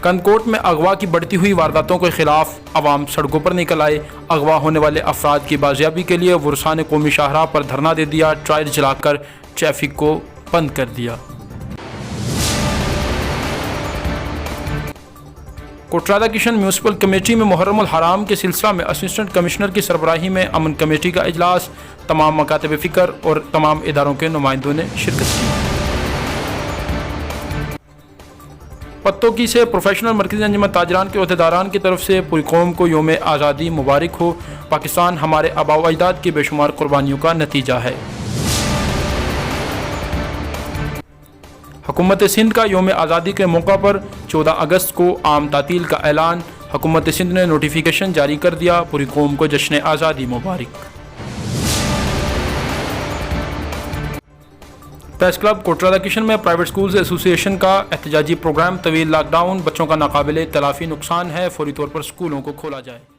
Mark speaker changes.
Speaker 1: کنکوٹ میں اغوا کی بڑھتی ہوئی وارداتوں کے خلاف عوام سڑکوں پر نکل آئے۔ اغوا ہونے والے افراد کی بازیابی کے لیے ورثاء نے قومی شاہراہ پر دھرنا دے دیا، ٹائر جلا کر ٹریفک کو بند کر دیا۔ کوٹرادہ کشن میونسپل کمیٹی میں محرم الحرام کے سلسلہ میں اسسٹنٹ کمشنر کی سربراہی میں امن کمیٹی کا اجلاس، تمام مکاتب فکر اور تمام اداروں کے نمائندوں نے شرکت کی۔ پتوکی سے پروفیشنل مرکزی انجمن تاجران کے عہدیداران کی طرف سے پوری قوم کو یوم آزادی مبارک ہو۔ پاکستان ہمارے آباء و اجداد کی بے شمار قربانیوں کا نتیجہ ہے۔ حکومت سندھ کا یوم آزادی کے موقع پر 14 اگست کو عام تعطیل کا اعلان، حکومت سندھ نے نوٹیفیکیشن جاری کر دیا، پوری قوم کو جشن آزادی مبارک۔ پریس کلب کوٹرادہ کشن میں پرائیویٹ سکولز ایسوسی ایشن کا احتجاجی پروگرام، طویل لاک ڈاؤن، بچوں کا ناقابل تلافی نقصان ہے، فوری طور پر سکولوں کو کھولا جائے۔